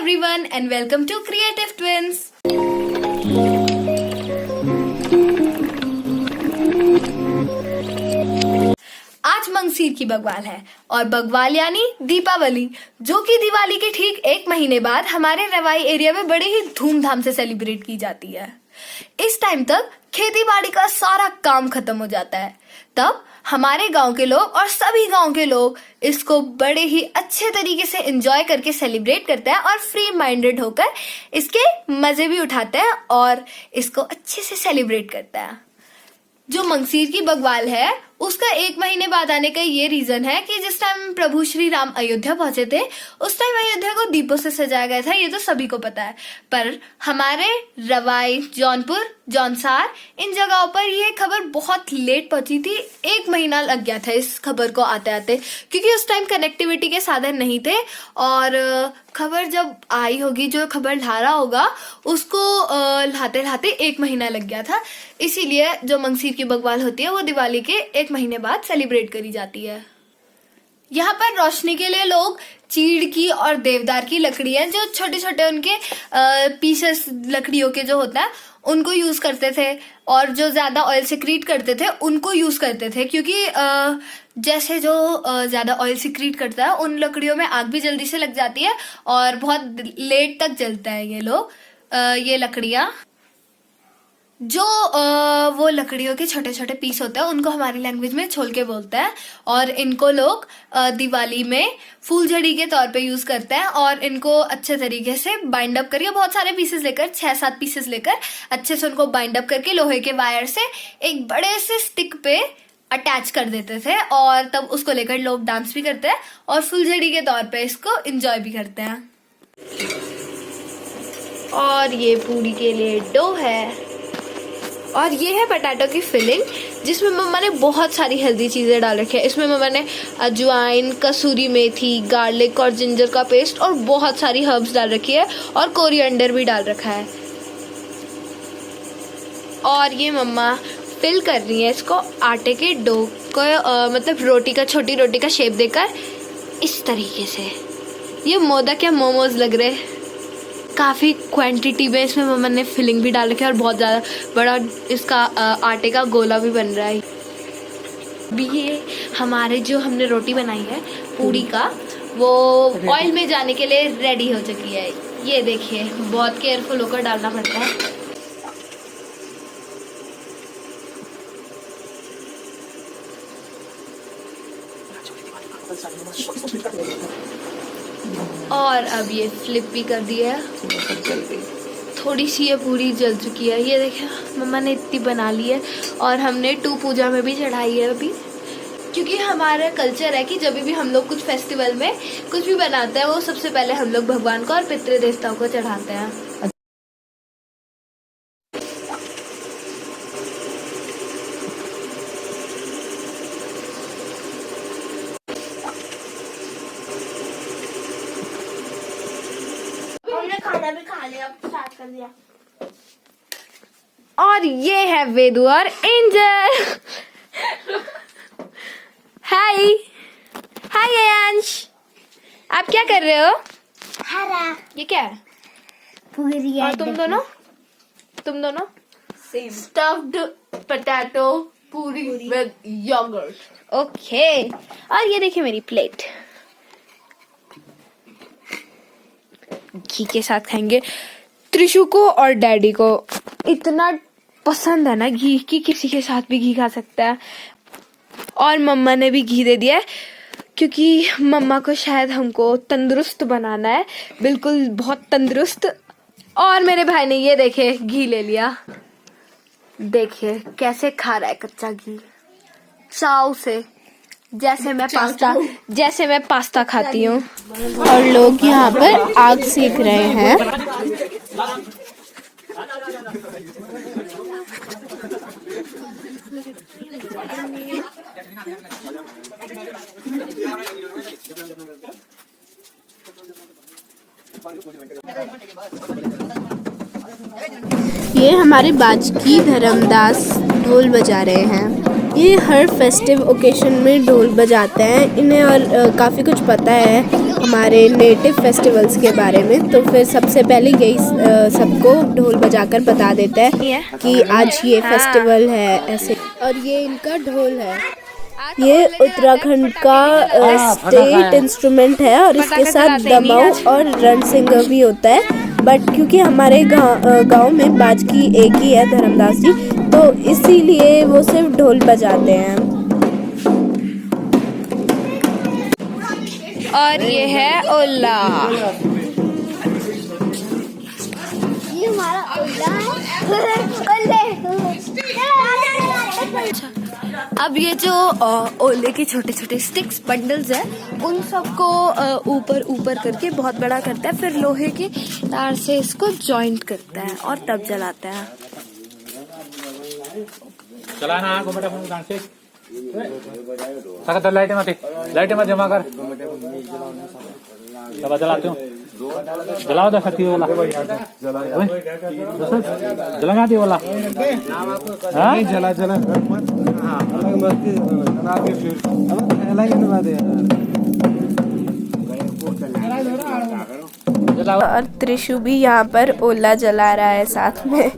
everyone and welcome to Creative Twins. आज मंगसीर की बग्वाल है और बग्वाल यानी दीपावली, जो कि दिवाली के ठीक एक महीने बाद हमारे रवाई एरिया में बड़े ही धूमधाम से सेलिब्रेट की जाती है। इस टाइम तक खेती बाड़ी का सारा काम खत्म हो जाता है। तब हमारे गांव के लोग और सभी गांव के लोग इसको बड़े ही अच्छे तरीके से एंजॉय करके सेलिब्रेट करते हैं और फ्री माइंडेड होकर इसके मजे भी उठाते हैं और इसको अच्छे से सेलिब्रेट करते हैं। जो मंगसीर की बग्वाल है उसका एक महीने बाद आने का ये रीजन है कि जिस टाइम प्रभु श्री राम अयोध्या पहुंचे थे उस टाइम अयोध्या को दीपों से सजाया गया था। ये तो सभी को पता है, पर हमारे रवाई, जौनपुर, जौनसार इन जगहों पर ये खबर बहुत लेट पहुंची थी। एक महीना लग गया था इस खबर को आते आते, क्योंकि उस टाइम कनेक्टिविटी के साधन नहीं थे और खबर जब आई होगी, जो खबर ला रहा होगा उसको लाते लाते एक महीना लग गया था। इसीलिए जो मंगसीर की बग्वाल होती है वो दिवाली के एक महीने बाद सेलिब्रेट करी जाती है। यहाँ पर रोशनी के लिए लोग चीड़ की और देवदार की लकड़ियां, जो छोटे छोटे उनके पीसेस लकड़ियों के जो होता है उनको यूज करते थे, और जो ज्यादा ऑयल सिक्रीट करते थे उनको यूज करते थे, क्योंकि जैसे जो ज्यादा ऑयल सिक्रीट करता है उन लकड़ियों में आग भी जल्दी से लग जाती है और बहुत लेट तक जलता है ये लकड़ियां। जो वो लकड़ियों के छोटे छोटे पीस होते हैं उनको हमारी लैंग्वेज में छोल के बोलते हैं, और इनको लोग दिवाली में फूलझड़ी के तौर पे यूज करते हैं और इनको अच्छे तरीके से बाइंड अप करके, बहुत सारे पीसेस लेकर, 6-7 पीसेस लेकर अच्छे से उनको बाइंड अप करके लोहे के वायर से एक बड़े से स्टिक पे अटैच कर देते थे, और तब उसको लेकर लोग डांस भी करते हैं और फूलझड़ी के तौर पे इसको एंजॉय भी करते हैं। और ये पूरी के लिए डो है, और ये है पटाटो की फिलिंग, जिसमें मम्मा ने बहुत सारी हेल्दी चीज़ें डाल रखी है। इसमें मम्मा ने अजवाइन, कसूरी मेथी, गार्लिक और जिंजर का पेस्ट और बहुत सारी हर्ब्स डाल रखी है, और कोरिएंडर भी डाल रखा है। और ये मम्मा फिल कर रही है इसको आटे के डो को, मतलब रोटी का, छोटी रोटी का शेप देकर इस तरीके से। ये मोदक या मोमोज लग रहे हैं। काफ़ी क्वांटिटी में इसमें मम्मा ने फिलिंग भी डाल रखी है और बहुत ज़्यादा बड़ा इसका आटे का गोला भी बन रहा है। अभी ये हमारे जो हमने रोटी बनाई है पूरी का, वो ऑयल में जाने के लिए रेडी हो चुकी है। ये देखिए, बहुत केयरफुल होकर डालना पड़ता है। और अब ये फ्लिप भी कर दिया है। थोड़ी सी ये पूरी जल चुकी है। ये देखिए मम्मा ने इतनी बना ली है, और हमने 2 पूजा में भी चढ़ाई है अभी, क्योंकि हमारा कल्चर है कि जब भी हम लोग कुछ फेस्टिवल में कुछ भी बनाते हैं वो सबसे पहले हम लोग भगवान को और पितृ देवताओं को चढ़ाते हैं। खाना भी खा लिया, स्टार्ट कर दिया। और ये है वेदू और एंजल। हाय हाय अयांश, आप क्या कर रहे हो? हरा। ये क्या है? पूरी। और तुम दोनों सेम स्टफ्ड पोटैटो पूरी विद योगर्ट। ओके, और ये देखिए मेरी प्लेट, घी के साथ खाएंगे। त्रिशु को और डैडी को इतना पसंद है ना घी, कि किसी के साथ भी घी खा सकता है। और मम्मा ने भी घी दे दिया है, क्योंकि मम्मा को शायद हमको तंदुरुस्त बनाना है, बिल्कुल बहुत तंदुरुस्त। और मेरे भाई ने ये देखे घी ले लिया, देखिए कैसे खा रहा है कच्चा घी, चाव से, जैसे मैं पास्ता खाती हूँ। और लोग यहाँ पर आग सेक रहे हैं। ये हमारे बाजकी धर्मदास ढोल बजा रहे हैं। ये हर फेस्टिव ओकेशन में ढोल बजाते हैं इन्हें, और काफ़ी कुछ पता है हमारे नेटिव फेस्टिवल्स के बारे में। तो फिर सबसे पहले यही सबको ढोल बजाकर बता देता है कि आज ये फेस्टिवल है ऐसे। और ये इनका ढोल है, ये उत्तराखंड का स्टेट इंस्ट्रूमेंट है और इसके साथ दमाऊ और रणसिंगर भी होता है। बट क्योंकि हमारे गांव में बाजकी एक ही है, धर्मदास जी, तो इसीलिए वो सिर्फ ढोल बजाते हैं। और ये है ओला। ये हमारा ओला है। अब ये जो ओले के छोटे छोटे स्टिक्स बंडल्स है, उन सबको ऊपर ऊपर करके बहुत बड़ा करता है, फिर लोहे की तार से इसको जॉइंट करता है और तब जलाता है। चलाना आंखों बेटा फोन डांस सकत लाइट मत जमा कर दबा चलाते हो जलाओ दे सकती वाला जला दी वाला हां जला जला और त्रिशु भी यहाँ पर ओला जला रहा है साथ में।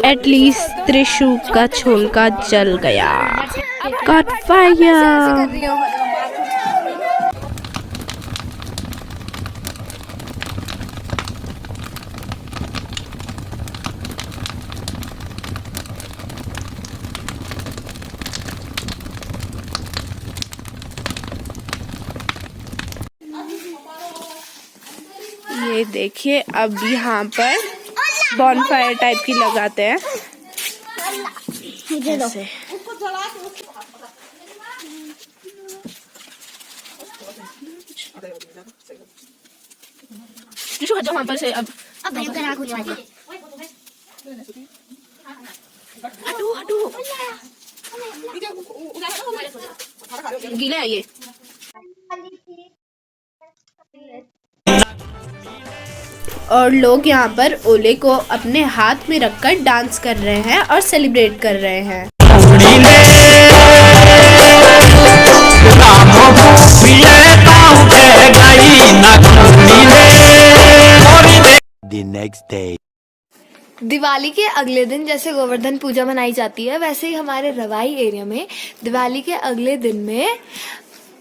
एटलीस्ट त्रिशु का छोलका जल गया। Got fire! ये देखिए, अब यहाँ पर बॉनफायर टाइप की लगाते हैं ऐसे। वहाँ पर से अब हटो हटो, गीला है ये। और लोग यहाँ पर ओले को अपने हाथ में रखकर डांस कर रहे हैं और सेलिब्रेट कर रहे हैं। The next day. दिवाली के अगले दिन जैसे गोवर्धन पूजा मनाई जाती है, वैसे ही हमारे रवाई एरिया में दिवाली के अगले दिन में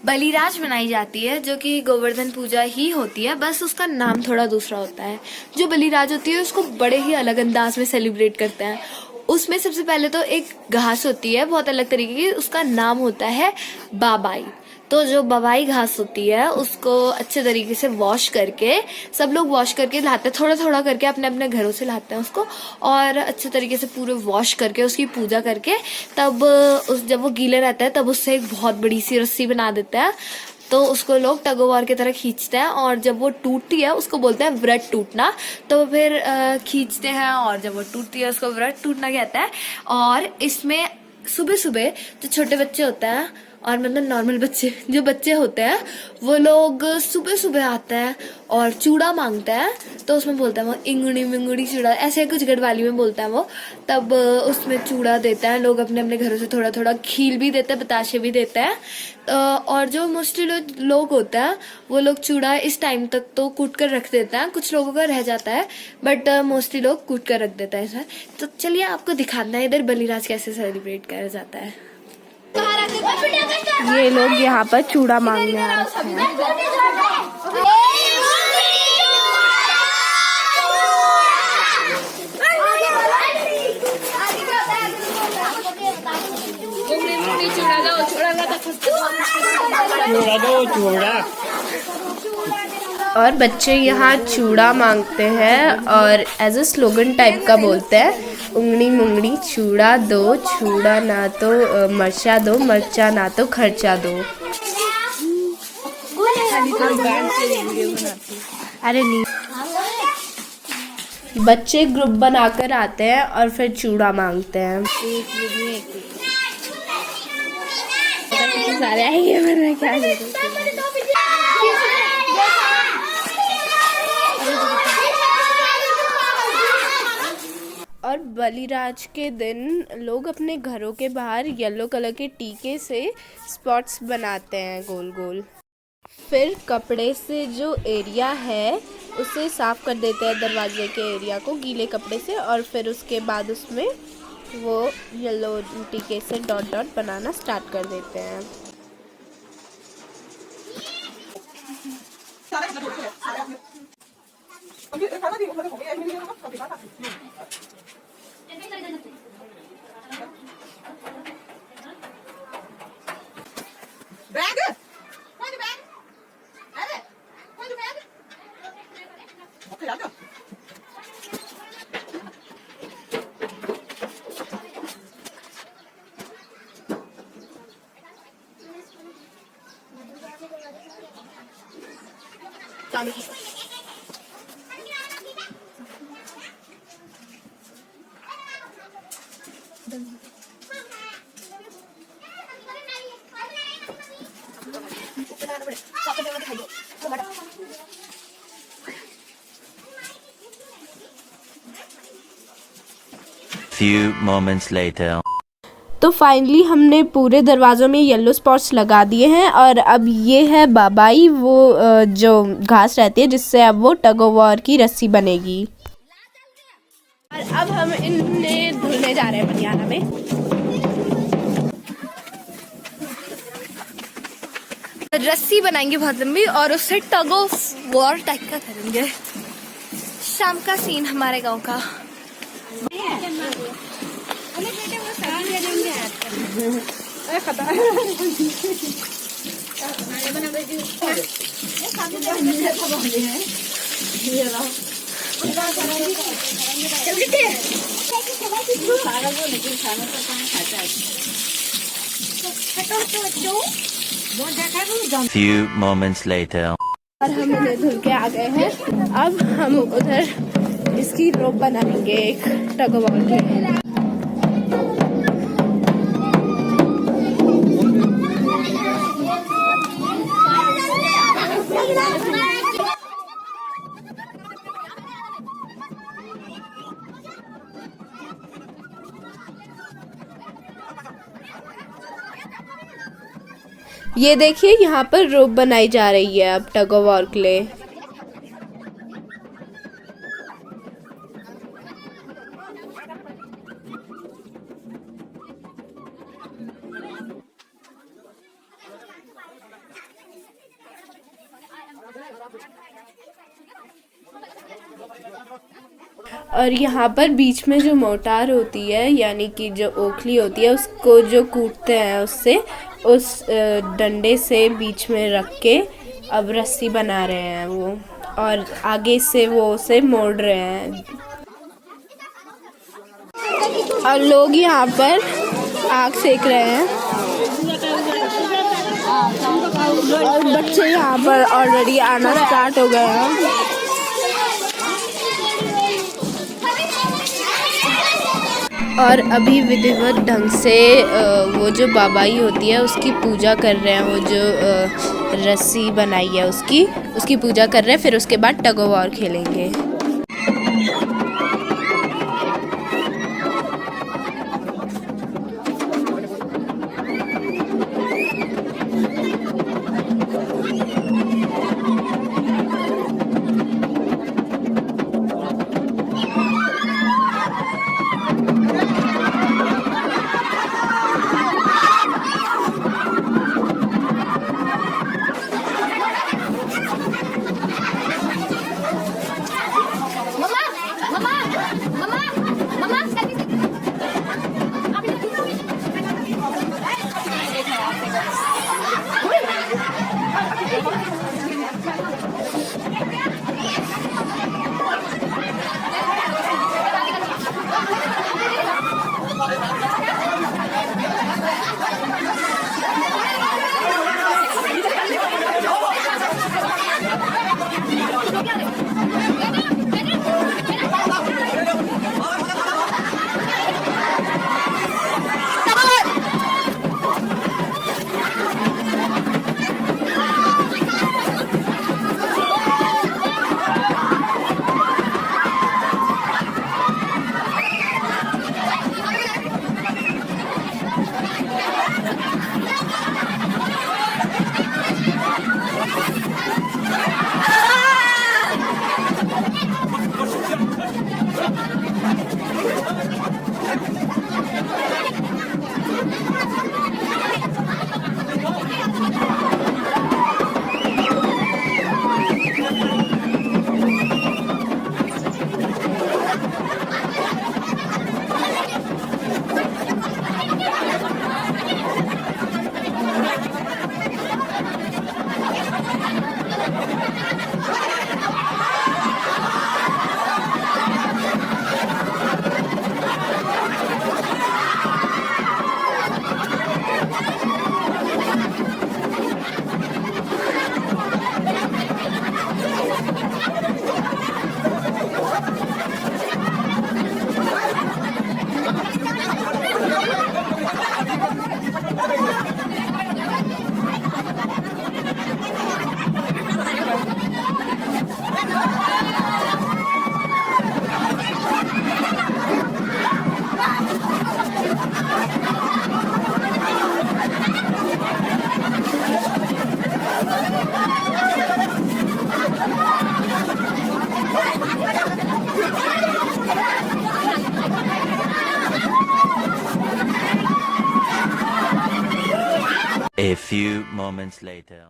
बलिराज मनाई जाती है, जो कि गोवर्धन पूजा ही होती है, बस उसका नाम थोड़ा दूसरा होता है। जो बलिराज होती है उसको बड़े ही अलग अंदाज में सेलिब्रेट करते हैं। उसमें सबसे पहले तो एक घास होती है बहुत अलग तरीके की, उसका नाम होता है बाबाई। तो जो बवाई घास होती है उसको अच्छे तरीके से वॉश करके, सब लोग वॉश करके लाते हैं, थोड़ा थोड़ा करके अपने अपने घरों से लाते हैं उसको, और अच्छे तरीके से पूरे वॉश करके उसकी पूजा करके तब जब वो गीले रहता है तब उससे एक बहुत बड़ी सी रस्सी बना देते हैं। तो उसको लोग टग ऑफ वॉर की तरह खींचते हैं, और जब वो टूटती है उसको बोलते हैं व्रत टूटना। तो फिर खींचते हैं, और जब वो टूटती है उसको व्रत टूटना कहता है। और इसमें सुबह सुबह जो छोटे बच्चे होते हैं, और मतलब नॉर्मल बच्चे जो बच्चे होते हैं, वो लोग सुबह सुबह आते हैं और चूड़ा मांगते हैं। तो उसमें बोलते हैं वो इंगुड़ी मिंगुड़ी चूड़ा, ऐसे कुछ गढ़वाली में बोलते हैं वो। तब उसमें चूड़ा देते हैं लोग अपने अपने घरों से, थोड़ा थोड़ा खील भी देते हैं, बताशे भी देते हैं। और जो मोस्टली लोग होते हैं वो लोग चूड़ा इस टाइम तक तो कूट कर रख देते हैं, कुछ लोगों का रह जाता है, बट मोस्टली लोग कूट कर रख देता है सर। तो चलिए आपको दिखाना है इधर बलिराज कैसे सेलिब्रेट किया जाता है। ये लोग यहाँ पर चूड़ा मांगने आ रखे हैं। और बच्चे यहाँ चूड़ा मांगते हैं और एज अ स्लोगन टाइप का बोलते हैं, उंगली मुंगली चूड़ा दो, चूड़ा ना तो मरचा दो, मरचा ना तो खर्चा दो। अरे नहीं, बच्चे ग्रुप बनाकर आते हैं और फिर चूड़ा मांगते हैं। सारे आएंगे वरना क्या करें। और बलिराज के दिन लोग अपने घरों के बाहर येलो कलर के टीके से स्पॉट्स बनाते हैं गोल गोल। फिर कपड़े से जो एरिया है उसे साफ़ कर देते हैं, दरवाजे के एरिया को गीले कपड़े से, और फिर उसके बाद उसमें वो येलो टीके से डॉट डॉट बनाना स्टार्ट कर देते हैं। Few moments later. तो फाइनली हमने पूरे दरवाज़ों में येलो स्पॉट्स लगा दिए हैं, और अब ये है बाबाई, वो जो घास रहती है जिससे अब वो टग ऑफ वॉर की रस्सी बनेगी। और अब हम इन्हें धुलने जा रहे हैं बनियाना में। रस्सी बनाएंगे बहुत लंबी और उससे टग ऑफ वॉर टाइप का करेंगे। शाम का सीन हमारे गांव का। Few moments later. और हम इन्हें धुल के आ गए हैं। अब हम उधर इसकी रोप बनाएंगे एक टग ऑफ वॉर की। ये देखिए यहाँ पर रोप बनाई जा रही है अब टग ऑफ वॉर के लिए। और यहाँ पर बीच में जो मोटार होती है, यानी कि जो ओखली होती है, उसको जो कूटते हैं उससे, उस डंडे से बीच में रख के अब रस्सी बना रहे हैं वो, और आगे से वो उसे मोड़ रहे हैं। और लोग यहाँ पर आग सेक रहे हैं और बच्चे यहाँ पर ऑलरेडी आना स्टार्ट हो गए हैं। और अभी विधिवत ढंग से वो जो बाबाई होती है उसकी पूजा कर रहे हैं, वो जो रस्सी बनाई है उसकी पूजा कर रहे हैं। फिर उसके बाद टग ऑफ वॉर खेलेंगे। A few moments later.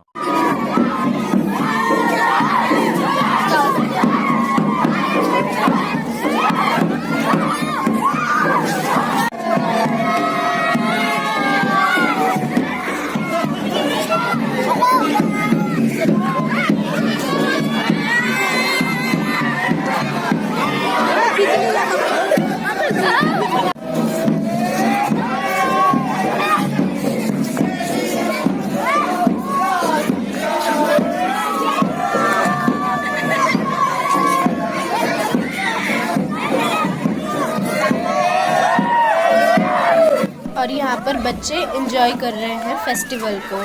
और यहाँ पर बच्चे एंजॉय कर रहे हैं फेस्टिवल को।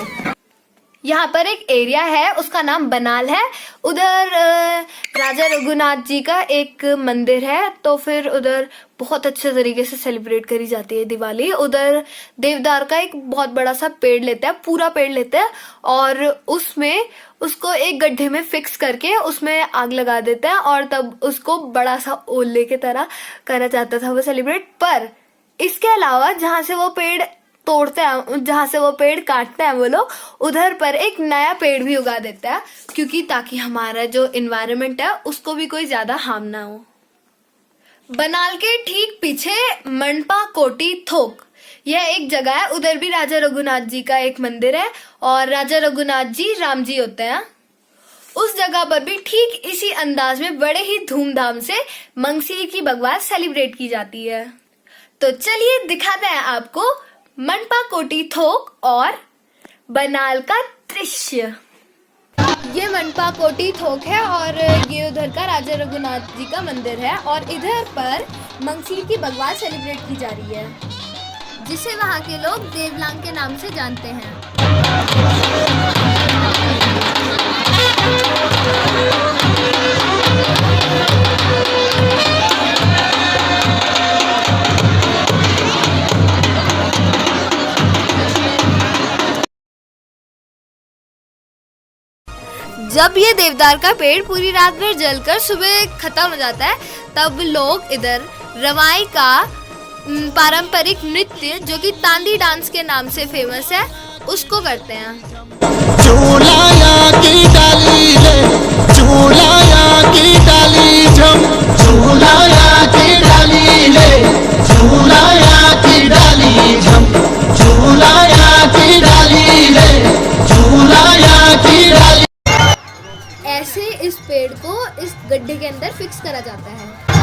यहाँ पर एक एरिया है, उसका नाम बनाल है। उधर राजा रघुनाथ जी का एक मंदिर है, तो फिर उधर बहुत अच्छे तरीके से सेलिब्रेट करी जाती है दिवाली। उधर देवदार का एक बहुत बड़ा सा पेड़ लेते हैं, पूरा पेड़ लेते हैं, और उसमें उसको एक गड्ढे में फिक्स करके उसमें आग लगा देते हैं, और तब उसको बड़ा सा ओले की तरह करा जाता था वो सेलिब्रेट। पर इसके अलावा जहाँ से वो पेड़ तोड़ते हैं, जहाँ से वो पेड़ काटते हैं वो लोग, उधर पर एक नया पेड़ भी उगा देते हैं, क्योंकि ताकि हमारा जो इन्वायरमेंट है उसको भी कोई ज्यादा हार्म ना हो। बनाल के ठीक पीछे मनपा कोटी थोक, यह एक जगह है। उधर भी राजा रघुनाथ जी का एक मंदिर है, और राजा रघुनाथ जी राम जी होते हैं। उस जगह पर भी ठीक इसी अंदाज में बड़े ही धूमधाम से मंगसीर की बगवाल सेलिब्रेट की जाती है। तो चलिए दिखाते हैं आपको मनपा कोटी थोक और बनाल का दृश्य। ये मनपा कोटी थोक है, और ये उधर का राजा रघुनाथ जी का मंदिर है, और इधर पर मंगसीर की बगवाल सेलिब्रेट की जा रही है, जिसे वहाँ के लोग देवलांग के नाम से जानते हैं। जब ये देवदार का पेड़ पूरी रात भर जलकर सुबह खत्म हो जाता है, तब लोग इधर रवाई का पारंपरिक नृत्य, जो कि तांदी डांस के नाम से फेमस है, उसको करते हैं। झूलाया की डाली ले, झूलाया की डाली झम, झूलाया की डाली ले, झूलाया की डाली झम, झूलाया की डाली ले, झूलाया की डाली। ऐसे इस पेड़ को इस गड्ढे के अंदर फिक्स करा जाता है।